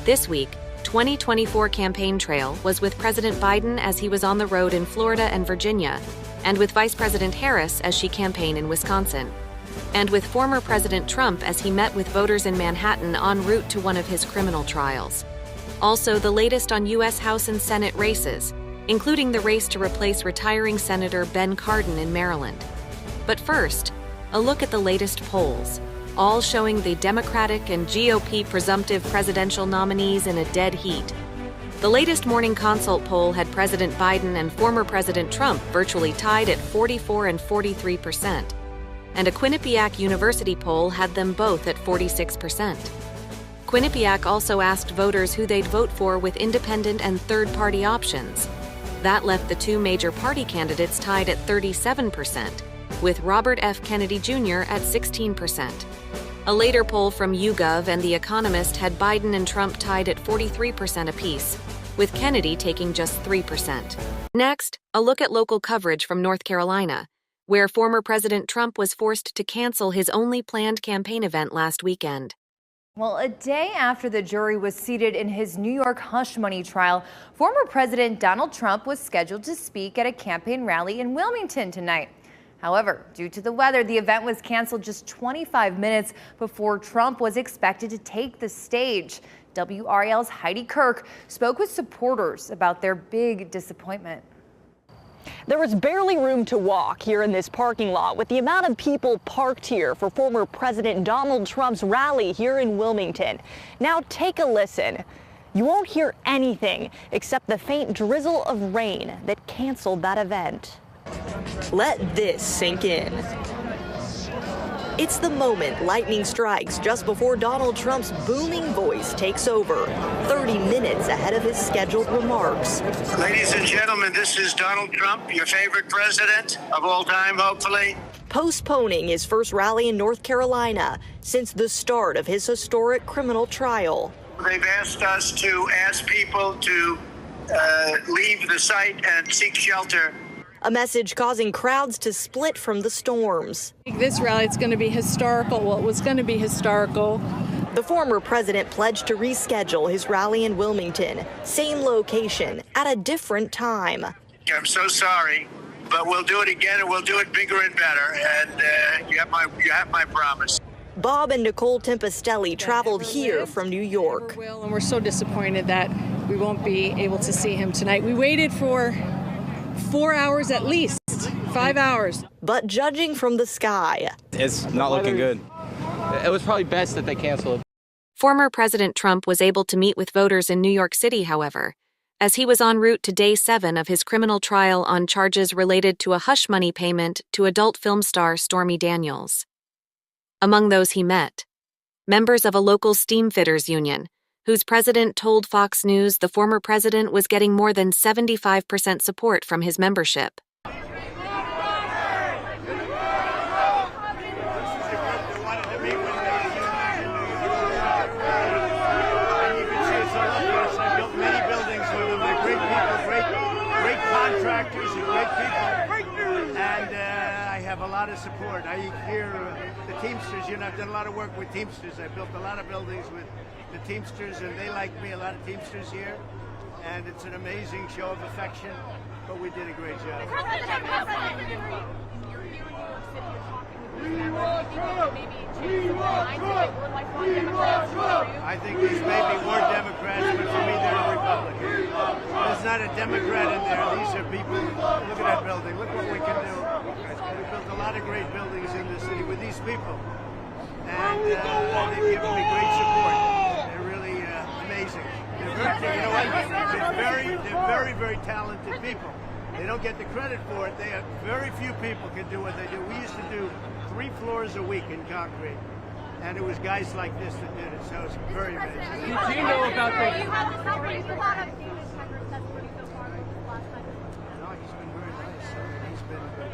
This week, 2024 campaign trail was with President Biden as he was on the road in Florida and Virginia, and with Vice President Harris as she campaigned in Wisconsin, and with former President Trump as he met with voters in Manhattan en route to one of his criminal trials. Also, the latest on U.S. House and Senate races, including the race to replace retiring Senator Ben Cardin in Maryland. But first, a look at the latest polls, all showing the Democratic and GOP presumptive presidential nominees in a dead heat. The latest Morning Consult poll had President Biden and former President Trump virtually tied at 44% and 43%, and a Quinnipiac University poll had them both at 46%. Quinnipiac also asked voters who they'd vote for with independent and third-party options. That left the two major party candidates tied at 37%, with Robert F. Kennedy Jr. at 16%. A later poll from YouGov and The Economist had Biden and Trump tied at 43% apiece, with Kennedy taking just 3%. Next, a look at local coverage from North Carolina, where former President Trump was forced to cancel his only planned campaign event last weekend. Well, a day after the jury was seated in his New York hush money trial, former President Donald Trump was scheduled to speak at a campaign rally in Wilmington tonight. However, due to the weather, the event was canceled just 25 minutes before Trump was expected to take the stage. WRAL's Heidi Kirk spoke with supporters about their big disappointment. There was barely room to walk here in this parking lot with the amount of people parked here for former President Donald Trump's rally here in Wilmington. Now take a listen. You won't hear anything except the faint drizzle of rain that canceled that event. Let this sink in. It's the moment lightning strikes just before Donald Trump's booming voice takes over, 30 minutes ahead of his scheduled remarks. Ladies and gentlemen, this is Donald Trump, your favorite president of all time, hopefully. Postponing his first rally in North Carolina since the start of his historic criminal trial. They've asked us to ask people to leave the site and seek shelter. A message causing crowds to split from the storms. This rally is going to be historical. Well, it was going to be historical. The former president pledged to reschedule his rally in Wilmington, same location, at a different time. I'm so sorry, but we'll do it again, and we'll do it bigger and better. And you have my promise. Bob and Nicole Tempestelli traveled here from New York. And we're so disappointed that we won't be able to see him tonight. We waited for 4 hours at least, 5 hours. But judging from the sky, it's not looking good. It was probably best that they canceled. Former President Trump was able to meet with voters in New York City, however, as he was en route to day 7 of his criminal trial on charges related to a hush money payment to adult film star Stormy Daniels. Among those he met, members of a local steamfitters union, whose president told Fox News the former president was getting more than 75% support from his membership. A lot of support. I hear the Teamsters, I've done a lot of work with Teamsters. I built a lot of buildings with the Teamsters, and they like me, a lot of Teamsters here. And it's an amazing show of affection, but we did a great job. I think these may be more Democrats, but for me they're Republicans. There's not a Democrat in there. These are people. Look at that building. Look what we can do. We built a lot of great buildings in the city with these people, and they've given me great support. They're really amazing. They're very, very talented people. They don't get the credit for it. They have very few people can do what they do. We used to do 3 floors a week in concrete, and it was guys like this that did it. So it's very amazing. Did you know about that? No, he's been very nice.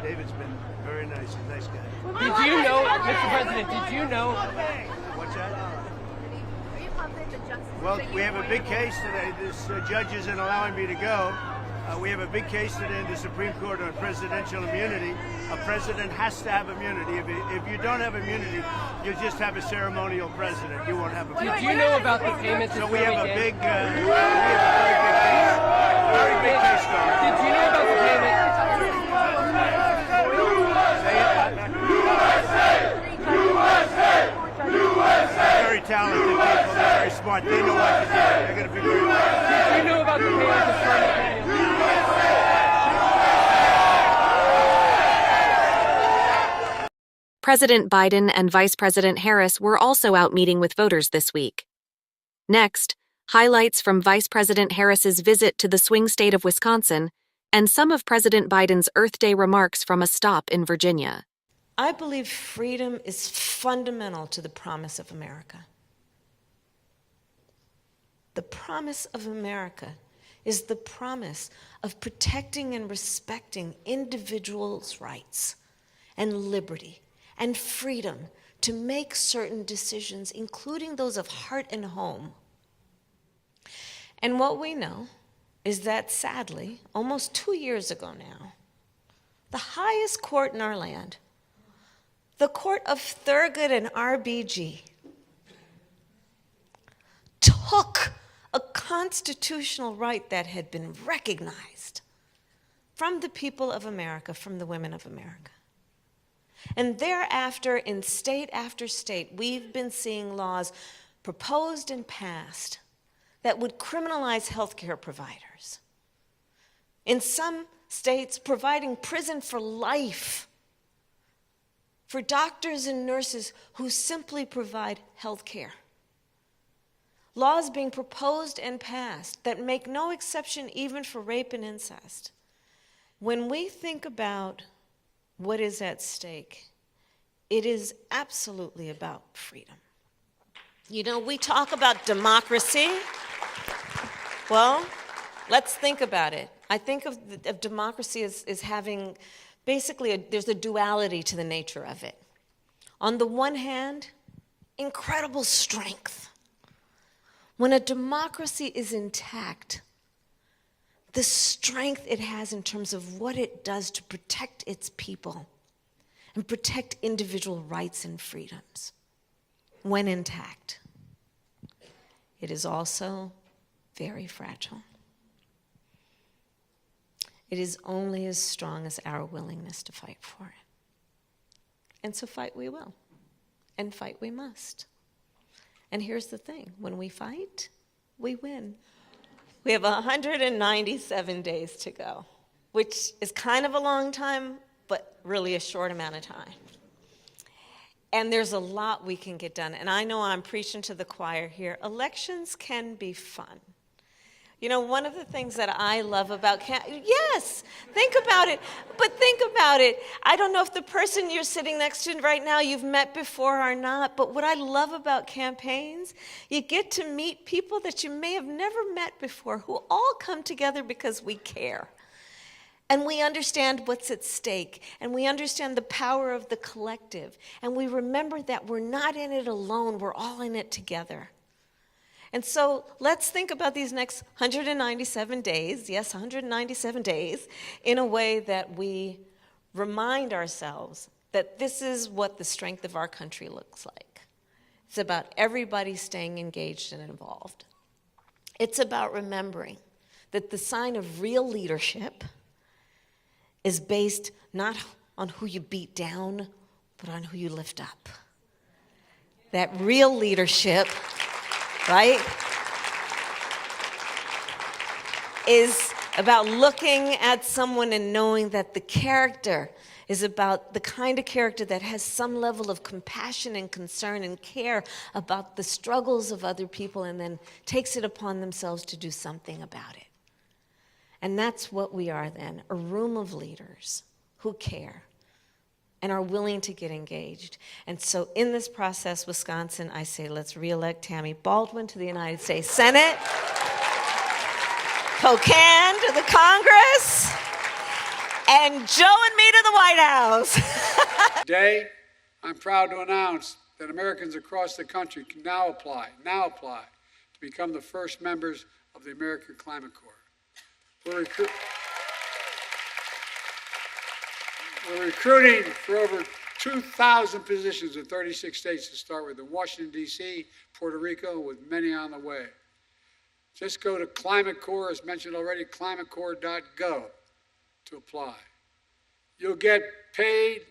David's been very nice. He's a nice guy. Did you know, Mr. President, did you know? What's that? Well, we have a big case today. This judge isn't allowing me to go. We have a big case today in the Supreme Court on presidential immunity. A president has to have immunity. If you don't have immunity, you just have a ceremonial president. You won't have immunity. Do you know about the payments? So we have a big, very big case going. Did you know about the payment? Very talented people. They're very smart. They know what to do. They're going to figure it out. Did you know about the payment to Stormy Daniels? President Biden and Vice President Harris were also out meeting with voters this week. Next, highlights from Vice President Harris's visit to the swing state of Wisconsin and some of President Biden's Earth Day remarks from a stop in Virginia. I believe freedom is fundamental to the promise of America. The promise of America is the promise of protecting and respecting individuals' rights and liberty and freedom to make certain decisions, including those of heart and home. And what we know is that, sadly, almost 2 years ago now, the highest court in our land, the Court of Thurgood and RBG, took a constitutional right that had been recognized from the people of America, from the women of America. And thereafter, in state after state, we've been seeing laws proposed and passed that would criminalize healthcare providers. In some states, providing prison for life for doctors and nurses who simply provide health care. Laws being proposed and passed that make no exception even for rape and incest. When we think about what is at stake, it is absolutely about freedom. You know, we talk about democracy. Well, let's think about it. I think of democracy as having basically, there's a duality to the nature of it. On the one hand, incredible strength. When a democracy is intact, the strength it has in terms of what it does to protect its people and protect individual rights and freedoms. When intact, it is also very fragile. It is only as strong as our willingness to fight for it. And so fight we will, and fight we must. And here's the thing, when we fight, we win. We have 197 days to go, which is kind of a long time, but really a short amount of time. And there's a lot we can get done. And I know I'm preaching to the choir here. Elections can be fun. You know, one of the things that I love about yes, think about it, but think about it. I don't know if the person you're sitting next to right now you've met before or not, but what I love about campaigns, you get to meet people that you may have never met before who all come together because we care. And we understand what's at stake, and we understand the power of the collective, and we remember that we're not in it alone, we're all in it together. And so let's think about these next 197 days, yes, 197 days, in a way that we remind ourselves that this is what the strength of our country looks like. It's about everybody staying engaged and involved. It's about remembering that the sign of real leadership is based not on who you beat down, but on who you lift up. That real leadership, right, is about looking at someone and knowing that the character is about the kind of character that has some level of compassion and concern and care about the struggles of other people and then takes it upon themselves to do something about it. And that's what we are then, a room of leaders who care and are willing to get engaged. And so in this process, Wisconsin, I say let's reelect Tammy Baldwin to the United States Senate, Pocan to the Congress, and Joe and me to the White House. Today, I'm proud to announce that Americans across the country can now apply to become the first members of the American Climate Corps. We're We're recruiting for over 2,000 positions in 36 states to start with, in Washington, D.C., Puerto Rico, with many on the way. Just go to Climate Corps, as mentioned already, climatecorps.gov to apply. You'll get paid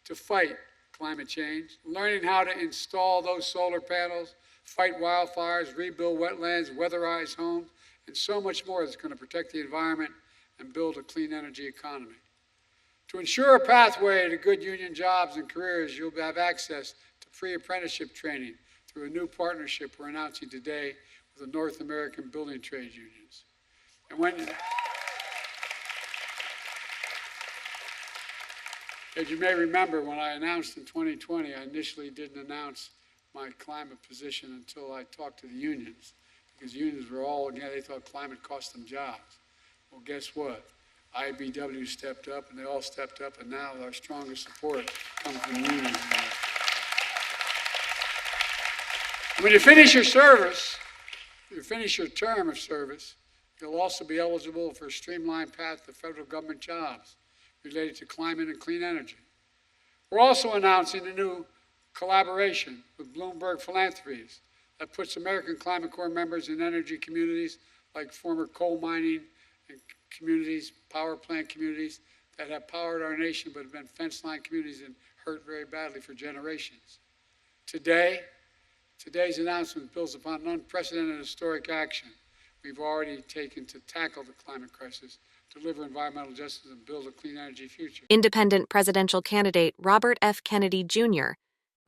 to fight climate change, learning how to install those solar panels, fight wildfires, rebuild wetlands, weatherize homes, and so much more that's going to protect the environment and build a clean energy economy. To ensure a pathway to good union jobs and careers, you'll have access to free apprenticeship training through a new partnership we're announcing today with the North American Building Trade Unions. And as you may remember, when I announced in 2020, I initially didn't announce my climate position until I talked to the unions, because unions were all, again, they thought climate cost them jobs. Well, guess what? IBW stepped up, and they all stepped up, and now our strongest support comes from unions. When you finish your service, you finish your term of service, you'll also be eligible for a streamlined path to federal government jobs related to climate and clean energy. We're also announcing a new collaboration with Bloomberg Philanthropies that puts American Climate Corps members in energy communities like former coal mining and communities, power plant communities that have powered our nation but have been fence line communities and hurt very badly for generations. Today's announcement builds upon an unprecedented historic action we've already taken to tackle the climate crisis, deliver environmental justice, and build a clean energy future. Independent presidential candidate Robert F. Kennedy Jr.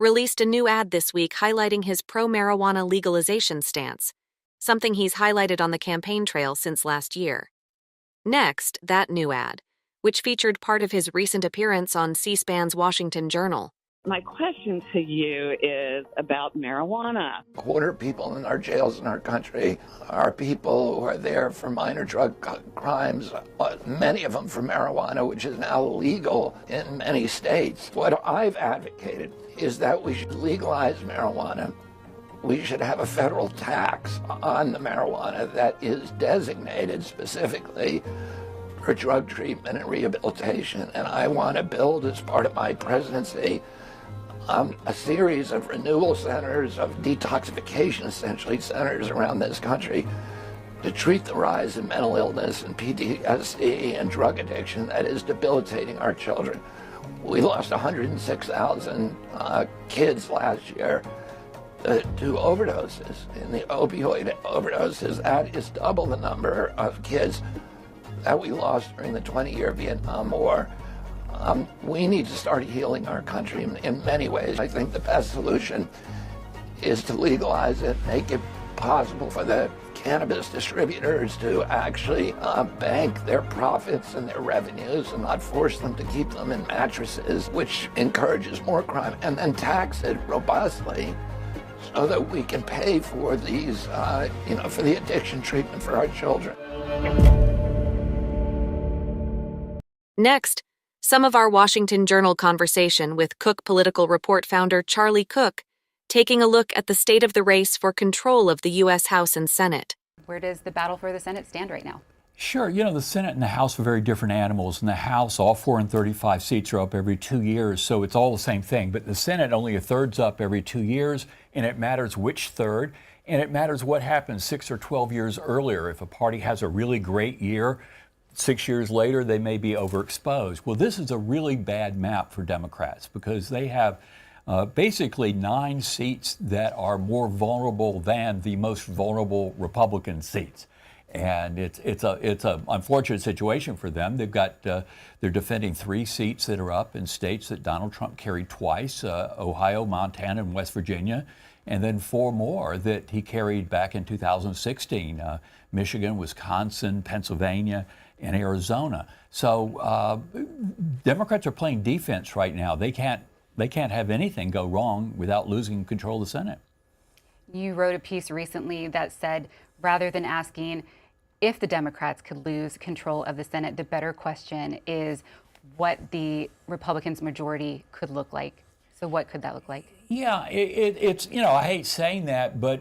released a new ad this week highlighting his pro-marijuana legalization stance, something he's highlighted on the campaign trail since last year. Next, that new ad, which featured part of his recent appearance on C-SPAN's Washington Journal. My question to you is about marijuana. A quarter of people in our jails in our country are people who are there for minor drug crimes, many of them for marijuana, which is now legal in many states. What I've advocated is that we should legalize marijuana. We should have a federal tax on the marijuana that is designated specifically for drug treatment and rehabilitation. And I want to build, as part of my presidency, a series of renewal centers, of detoxification, essentially, centers around this country to treat the rise in mental illness and PTSD and drug addiction that is debilitating our children. We lost 106,000 kids last year to overdoses. In the opioid overdoses, that is double the number of kids that we lost during the 20-year Vietnam War. We need to start healing our country in many ways. I think the best solution is to legalize it, make it possible for the cannabis distributors to actually bank their profits and their revenues and not force them to keep them in mattresses, which encourages more crime, and then tax it robustly so that we can pay for these, for the addiction treatment for our children. Next, some of our Washington Journal conversation with Cook Political Report founder Charlie Cook, taking a look at the state of the race for control of the U.S. House and Senate. Where does the battle for the Senate stand right now? Sure. The Senate and the House are very different animals. In the House, all 435 seats are up every 2 years, so it's all the same thing. But the Senate, only a third's up every 2 years, and it matters which third, and it matters what happens 6 or 12 years earlier. If a party has a really great year, 6 years later, they may be overexposed. Well, this is a really bad map for Democrats because they have basically 9 seats that are more vulnerable than the most vulnerable Republican seats. And it's a unfortunate situation for them. They're defending 3 seats that are up in states that Donald Trump carried twice, Ohio, Montana, and West Virginia, and then 4 more that he carried back in 2016, Michigan, Wisconsin, Pennsylvania, and Arizona. So Democrats are playing defense right now. They can't have anything go wrong without losing control of the Senate. You wrote a piece recently that said, rather than asking if the Democrats could lose control of the Senate, the better question is what the Republicans' majority could look like. So what could that look like? Yeah, it's I hate saying that, but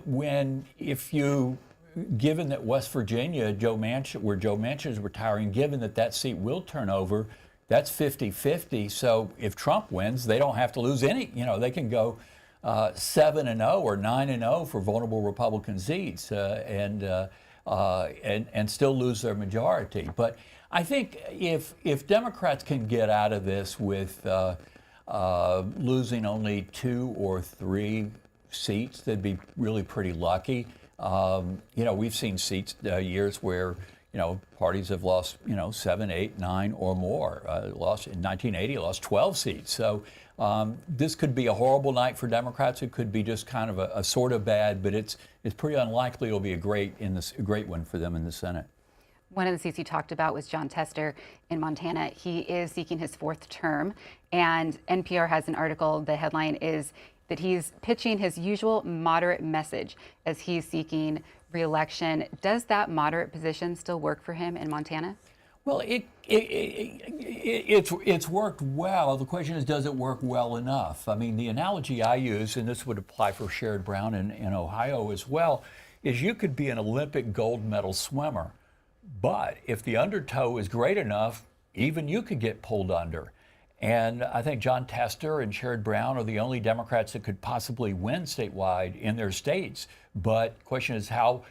given that West Virginia, where Joe Manchin is retiring, given that seat will turn over, That's 50-50. So if Trump wins, they don't have to lose any. They can go 7-0 or 9-0 for vulnerable Republican seats and still lose their majority. But I think if Democrats can get out of this with losing only 2 or 3 seats, they'd be really pretty lucky. We've seen years where parties have lost 7, 8, 9 or more. Lost in 1980, lost 12 seats. So this could be a horrible night for Democrats. It could be just kind of a sort of bad, but it's pretty unlikely it'll be a great one for them in the Senate. One of the seats he talked about was Jon Tester in Montana. He is seeking his 4th term, and NPR has an article. The headline is that he's pitching his usual moderate message as he's seeking re-election. Does that moderate position still work for him in Montana? Well, it's worked well. The question is, does it work well enough? I mean, the analogy I use, and this would apply for Sherrod Brown in Ohio as well, is you could be an Olympic gold medal swimmer, but if the undertow is great enough, even you could get pulled under. And I think Jon Tester and Sherrod Brown are the only Democrats that could possibly win statewide in their states. But the question is how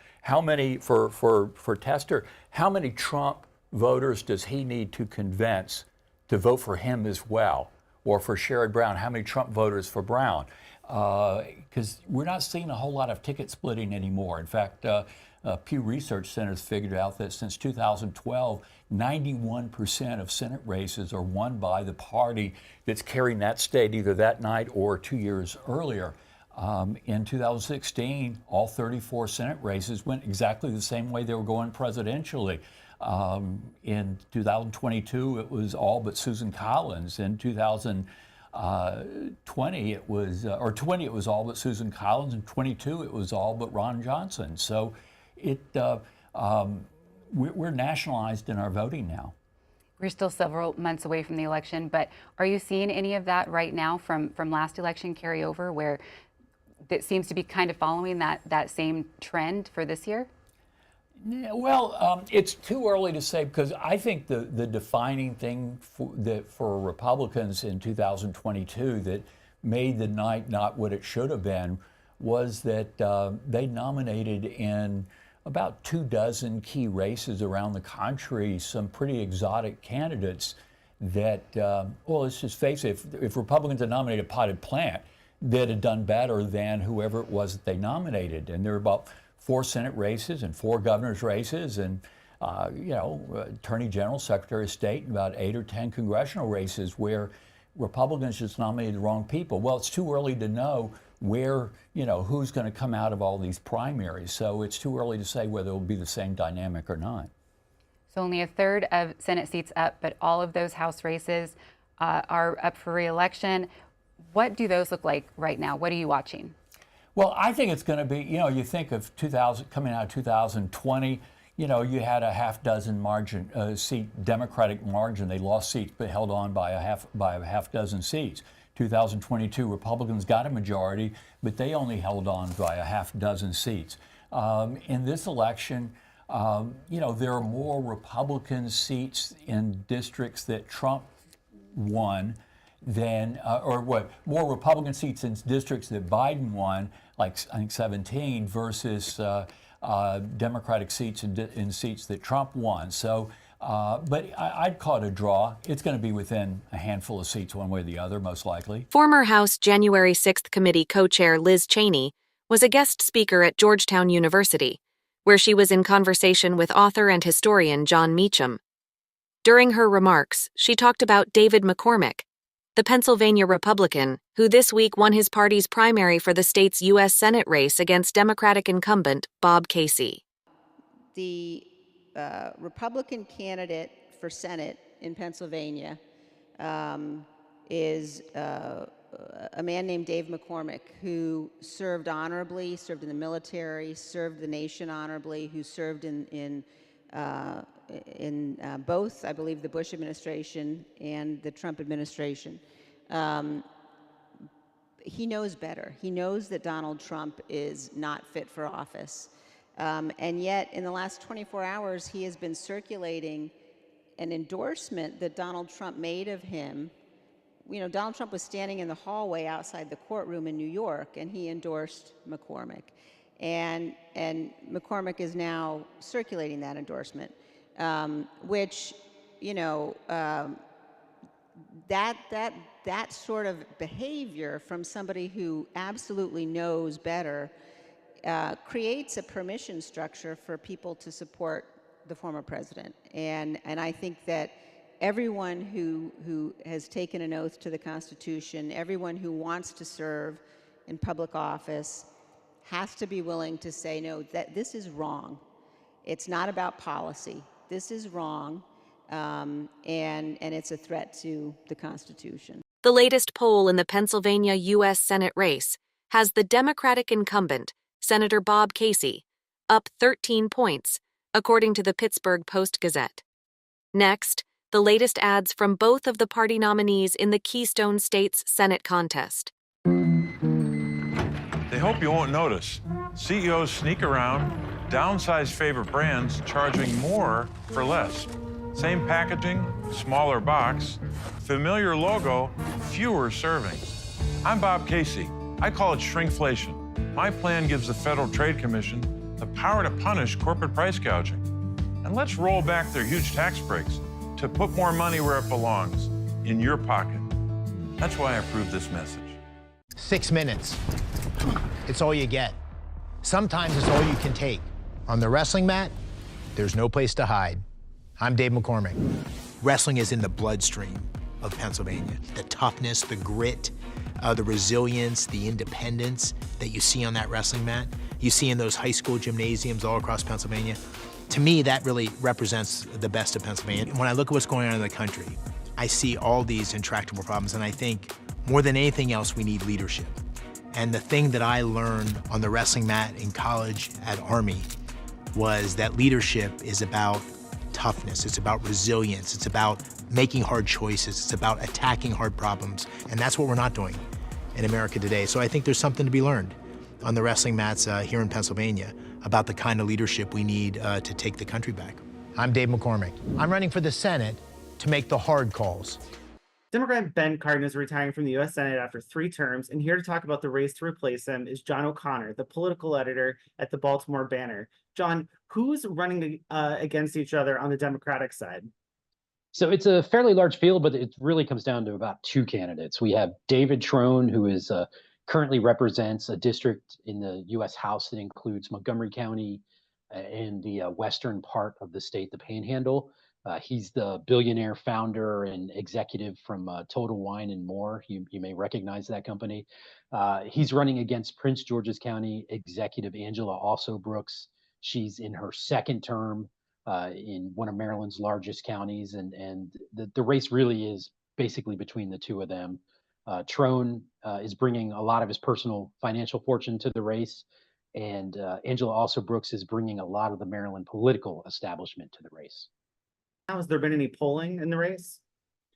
many, for Tester, how many Trump voters does he need to convince to vote for him as well? Or for Sherrod Brown, how many Trump voters for Brown? Because we're not seeing a whole lot of ticket splitting anymore. In fact, Pew Research Center has figured out that since 2012, 91% of Senate races are won by the party that's carrying that state either that night or 2 years earlier. In 2016, all 34 Senate races went exactly the same way they were going presidentially. In 2022, it was all but Susan Collins. In 2020, it was all but Susan Collins. In 22, it was all but Ron Johnson. So we're nationalized in our voting now. We're still several months away from the election, but are you seeing any of that right now from last election carry over, where that seems to be kind of following that same trend for this year? Yeah, well, it's too early to say, because I think the defining thing for Republicans in 2022 that made the night not what it should have been was that they nominated in about 24 key races around the country some pretty exotic candidates that, well, let's just face it, if Republicans had nominated a potted plant, they'd have done better than whoever it was that they nominated. And there were about 4 Senate races and 4 governor's races and, Attorney General, Secretary of State, and about 8 or 10 congressional races where Republicans just nominated the wrong people. Well, it's too early to know where, who's going to come out of all these primaries. So it's too early to say whether it'll be the same dynamic or not. So only a third of Senate seats up, but all of those House races are up for re-election. What do those look like right now? What are you watching? Well, I think it's going to be, you think of coming out of 2020, you had a half dozen seat Democratic margin. They lost seats but held on by a half dozen seats. 2022, Republicans got a majority, but they only held on by a half dozen seats. In this election, there are more Republican seats in districts that Trump won than, more Republican seats in districts that Biden won, like I think 17, versus Democratic seats in seats that Trump won. So, but I'd call it a draw. It's going to be within a handful of seats one way or the other, most likely. Former House January 6th Committee co-chair Liz Cheney was a guest speaker at Georgetown University, where she was in conversation with author and historian John Meacham. During her remarks, she talked about David McCormick, the Pennsylvania Republican, who this week won his party's primary for the state's U.S. Senate race against Democratic incumbent Bob Casey. The Republican candidate for Senate in Pennsylvania is a man named Dave McCormick, who served honorably, served in the military, served the nation honorably, who served in both, I believe, the Bush administration and the Trump administration. He knows better. He knows that Donald Trump is not fit for office. And yet, in the last 24 hours, he has been circulating an endorsement that Donald Trump made of him. You know, Donald Trump was standing in the hallway outside the courtroom in New York, and he endorsed McCormick. And McCormick is now circulating that endorsement, which, you know, that sort of behavior from somebody who absolutely knows better creates a permission structure for people to support the former president. And I think that everyone who has taken an oath to the Constitution, everyone who wants to serve in public office, has to be willing to say, no, that this is wrong. It's not about policy. This is wrong, and it's a threat to the Constitution. The latest poll in the Pennsylvania U.S. Senate race has the Democratic incumbent, Senator Bob Casey, up 13 points, according to the Pittsburgh Post-Gazette. Next, the latest ads from both of the party nominees in the Keystone States Senate contest. They hope you won't notice. CEOs sneak around, downsize favorite brands, charging more for less. Same packaging, smaller box, familiar logo, fewer servings. I'm Bob Casey. I call it shrinkflation. My plan gives the Federal Trade Commission the power to punish corporate price gouging. And let's roll back their huge tax breaks to put more money where it belongs, in your pocket. That's why I approve this message. 6 minutes. It's all you get. Sometimes it's all you can take. On the wrestling mat, there's no place to hide. I'm Dave McCormick. Wrestling is in the bloodstream of Pennsylvania. The toughness, the grit, the resilience, the independence that you see on that wrestling mat, you see in those high school gymnasiums all across Pennsylvania. To me, that really represents the best of Pennsylvania. When I look at what's going on in the country, I see all these intractable problems, and I think more than anything else, we need leadership. And the thing that I learned on the wrestling mat in college at Army was that leadership is about toughness, it's about resilience, it's about making hard choices, it's about attacking hard problems, and that's what we're not doing in America today. So I think there's something to be learned on the wrestling mats here in Pennsylvania about the kind of leadership we need to take the country back. I'm Dave McCormick. I'm running for the Senate to make the hard calls. Democrat Ben Cardin is retiring from the U.S. Senate after 3 terms, and here to talk about the race to replace him is John O'Connor, the political editor at the Baltimore Banner. John, who's running against each other on the Democratic side? So it's a fairly large field, but it really comes down to about 2 candidates. We have David Trone, who is currently represents a district in the U.S. House that includes Montgomery County and the western part of the state, the Panhandle. He's the billionaire founder and executive from Total Wine and More. You may recognize that company. He's running against Prince George's County Executive Angela Also Brooks. She's in her 2nd term in one of Maryland's largest counties, and the race really is basically between the 2 of them. Trone is bringing a lot of his personal financial fortune to the race, and Angela Also Brooks is bringing a lot of the Maryland political establishment to the race. Has there been any polling in the race?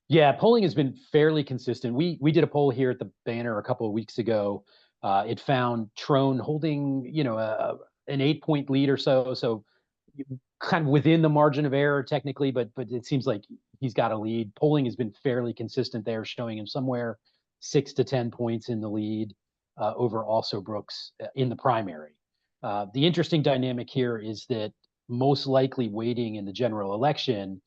Yeah, polling has been fairly consistent. We did a poll here at the Banner a couple of weeks ago. It found Trone holding, an 8-point lead or so kind of within the margin of error technically, but it seems like he's got a lead. Polling has been fairly consistent there, showing him somewhere 6 to 10 points in the lead over Also Brooks in the primary. The interesting dynamic here is that most likely waiting in the general election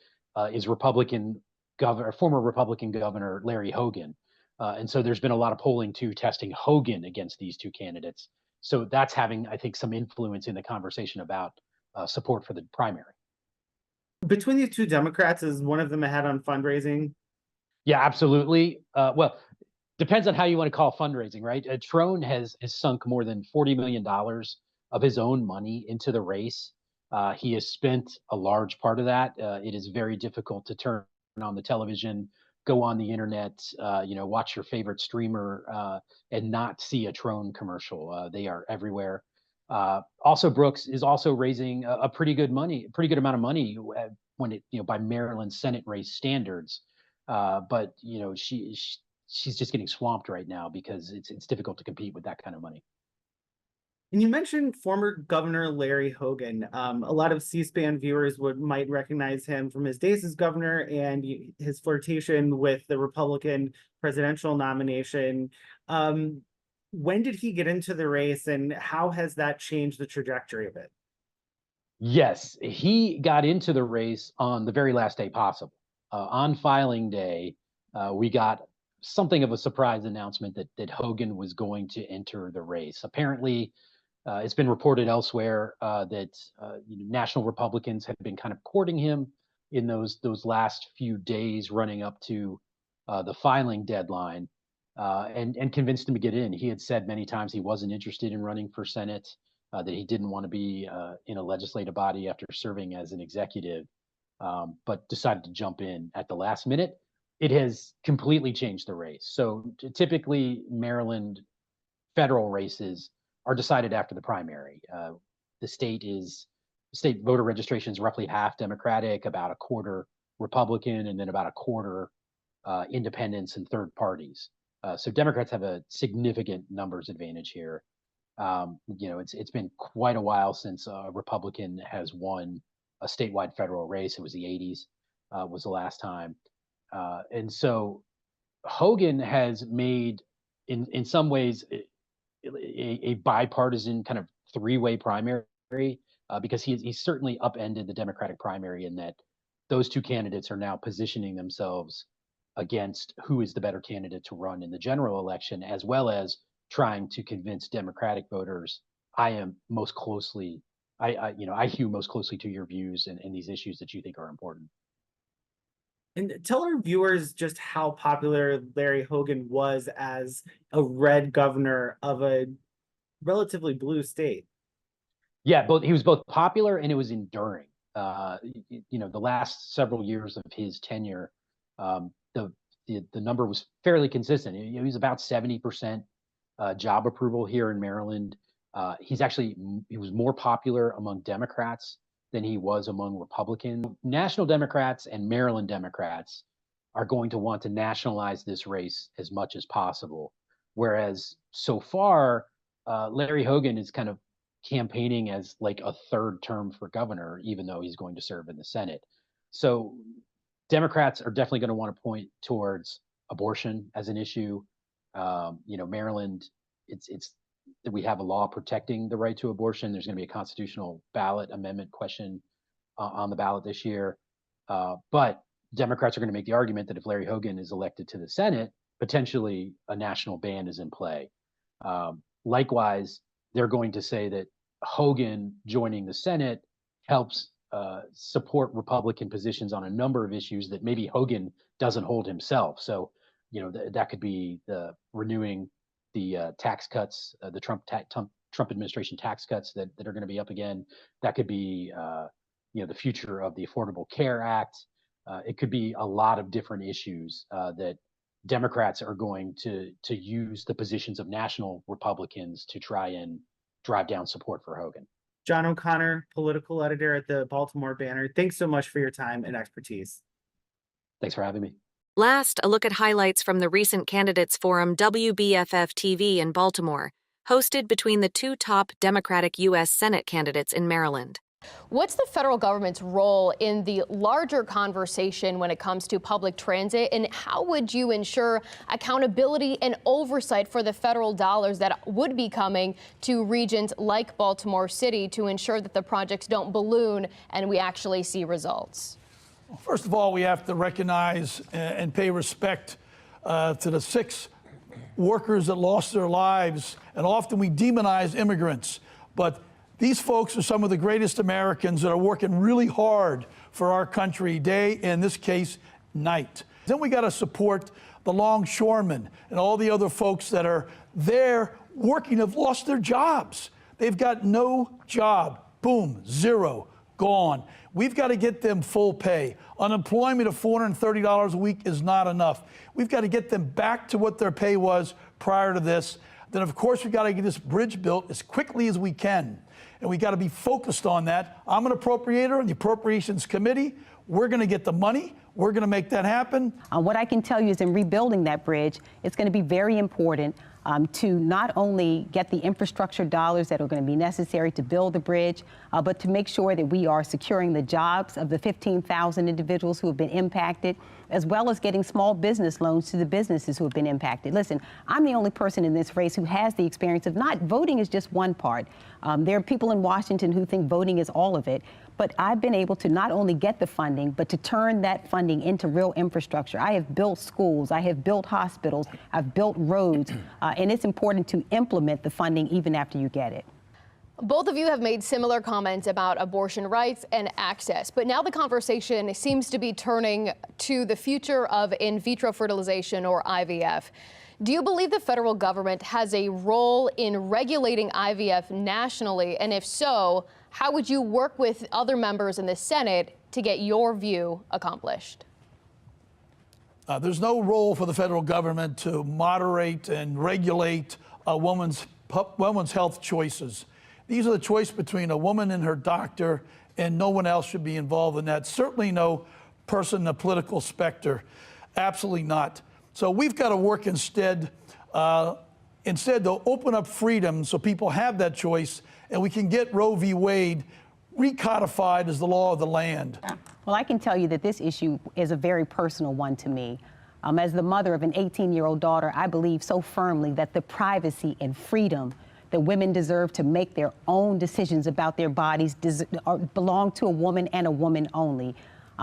is former Republican Governor Larry Hogan. And so there's been a lot of polling too, testing Hogan against these 2 candidates. So that's having, I think, some influence in the conversation about support for the primary. Between these 2 Democrats, is one of them ahead on fundraising? Yeah, absolutely. Well, depends on how you want to call fundraising, right? Trone has sunk more than $40 million of his own money into the race. He has spent a large part of that. It is very difficult to turn on the television, go on the internet, watch your favorite streamer and not see a Trone commercial. They are everywhere. Also, Brooks is also raising a pretty good amount of money when it, by Maryland Senate race standards. But she's just getting swamped right now because it's difficult to compete with that kind of money. And you mentioned former Governor Larry Hogan. A lot of C-SPAN viewers might recognize him from his days as governor and his flirtation with the Republican presidential nomination. When did he get into the race, and how has that changed the trajectory of it? Yes, he got into the race on the very last day possible. On filing day, we got something of a surprise announcement that Hogan was going to enter the race. Apparently, it's been reported elsewhere that national Republicans had been kind of courting him in those last few days running up to the filing deadline, and convinced him to get in. He had said many times he wasn't interested in running for Senate, that he didn't want to be in a legislative body after serving as an executive, but decided to jump in at the last minute. It has completely changed the race. So typically, Maryland federal races are decided after the primary. The state voter registration is roughly half Democratic, about a quarter Republican, and then about a quarter independents and third parties. So Democrats have a significant numbers advantage here. It's been quite a while since a Republican has won a statewide federal race. It was the 80s was the last time. And so Hogan has made, in some ways, a bipartisan kind of three-way primary, because he's certainly upended the Democratic primary in that those two candidates are now positioning themselves against who is the better candidate to run in the general election, as well as trying to convince Democratic voters, I hew most closely to your views and these issues that you think are important. And tell our viewers just how popular Larry Hogan was as a red governor of a relatively blue state. Yeah, he was both popular and it was enduring. The last several years of his tenure, the number was fairly consistent. He was about 70% job approval here in Maryland. He was more popular among Democrats than he was among Republicans. National Democrats and Maryland Democrats are going to want to nationalize this race as much as possible. Whereas so far, Larry Hogan is kind of campaigning as like a third term for governor, even though he's going to serve in the Senate. So Democrats are definitely going to want to point towards abortion as an issue. Maryland, we have a law protecting the right to abortion. There's going to be a constitutional ballot amendment question on the ballot this year. But Democrats are going to make the argument that if Larry Hogan is elected to the Senate, potentially a national ban is in play. Likewise, they're going to say that Hogan joining the Senate helps support Republican positions on a number of issues that maybe Hogan doesn't hold himself. So, that could be the renewing the tax cuts, the Trump administration tax cuts that are going to be up again. That could be, the future of the Affordable Care Act. It could be a lot of different issues that Democrats are going to use the positions of national Republicans to try and drive down support for Hogan. John O'Connor, political editor at the Baltimore Banner. Thanks so much for your time and expertise. Thanks for having me. Last, a look at highlights from the recent Candidates Forum WBFF TV in Baltimore, hosted between the two top Democratic U.S. Senate candidates in Maryland. What's the federal government's role in the larger conversation when it comes to public transit, and how would you ensure accountability and oversight for the federal dollars that would be coming to regions like Baltimore City to ensure that the projects don't balloon and we actually see results? First of all, we have to recognize and pay respect to the 6 workers that lost their lives, and often we demonize immigrants, but these folks are some of the greatest Americans that are working really hard for our country, day, in this case, night. Then we got to support the longshoremen and all the other folks that are there working, have lost their jobs. They've got no job. Boom, zero, gone. We've got to get them full pay. Unemployment of $430 a week is not enough. We've got to get them back to what their pay was prior to this. Then, of course, we've got to get this bridge built as quickly as we can. And we got to be focused on that. I'm an appropriator in the Appropriations Committee. We're going to get the money. We're going to make that happen. What I can tell you is in rebuilding that bridge, it's going to be very important to not only get the infrastructure dollars that are going to be necessary to build the bridge, but to make sure that we are securing the jobs of the 15,000 individuals who have been impacted, as well as getting small business loans to the businesses who have been impacted. Listen, I'm the only person in this race who has the experience of not voting is just one part. There are people in Washington who think voting is all of it. But I've been able to not only get the funding, but to turn that funding into real infrastructure. I have built schools, I have built hospitals, I've built roads, and it's important to implement the funding even after you get it. Both of you have made similar comments about abortion rights and access, but now the conversation seems to be turning to the future of in vitro fertilization, or IVF. Do you believe the federal government has a role in regulating IVF nationally? And if so, how would you work with other members in the Senate to get your view accomplished? There's no role for the federal government to moderate and regulate a woman's health choices. These are the choice between a woman and her doctor, and no one else should be involved in that. Certainly no person in the political spectrum. Absolutely not. So we've got to work instead to open up freedom so people have that choice, and we can get Roe v. Wade recodified as the law of the land. Well, I can tell you that this issue is a very personal one to me. As the mother of an 18-year-old daughter, I believe so firmly that the privacy and freedom that women deserve to make their own decisions about their bodies belong to a woman and a woman only.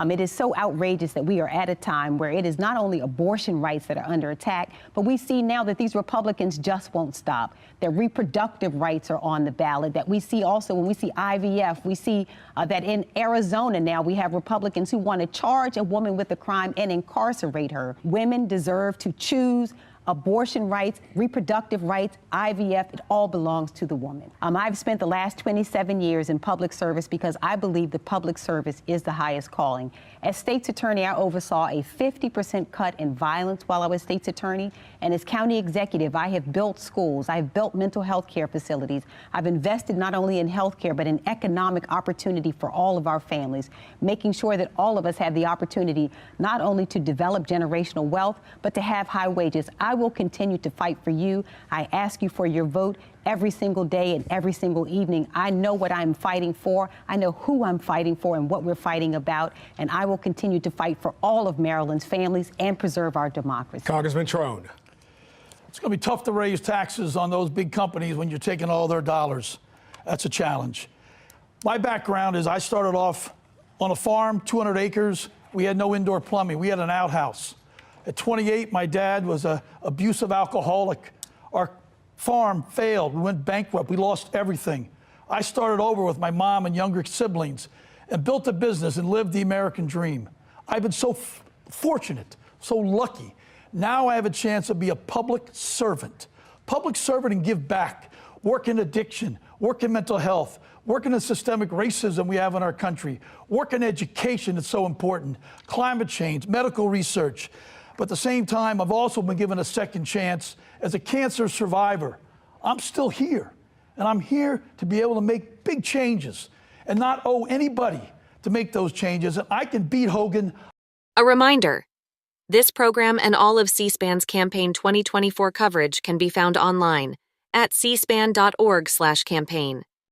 It is so outrageous that we are at a time where it is not only abortion rights that are under attack, but we see now that these Republicans just won't stop. That reproductive rights are on the ballot, that we see also when we see IVF, we see that in Arizona now we have Republicans who want to charge a woman with a crime and incarcerate her. Women deserve to choose. Abortion rights, reproductive rights, IVF, it all belongs to the woman. I've spent the last 27 years in public service because I believe that public service is the highest calling. As state's attorney, I oversaw a 50% cut in violence while I was state's attorney. And as county executive, I have built schools, I've built mental health care facilities. I've invested not only in health care, but in economic opportunity for all of our families, making sure that all of us have the opportunity not only to develop generational wealth, but to have high wages. I will continue to fight for you. I ask you for your vote every single day and every single evening. I know what I'm fighting for. I know who I'm fighting for and what we're fighting about. And I will continue to fight for all of Maryland's families and preserve our democracy. Congressman Trone. It's going to be tough to raise taxes on those big companies when you're taking all their dollars. That's a challenge. My background is I started off on a farm, 200 acres. We had no indoor plumbing. We had an outhouse. At 28, my dad was an abusive alcoholic. Our farm failed. We went bankrupt. We lost everything. I started over with my mom and younger siblings and built a business and lived the American dream. I've been so fortunate, so lucky. Now I have a chance to be a public servant and give back, work in addiction, work in mental health, work in the systemic racism we have in our country, work in education that's so important, climate change, medical research. But at the same time, I've also been given a second chance as a cancer survivor. I'm still here, and I'm here to be able to make big changes and not owe anybody to make those changes, and I can beat Hogan. A reminder, this program and all of C-SPAN's campaign 2024 coverage can be found online at cspan.org/campaign.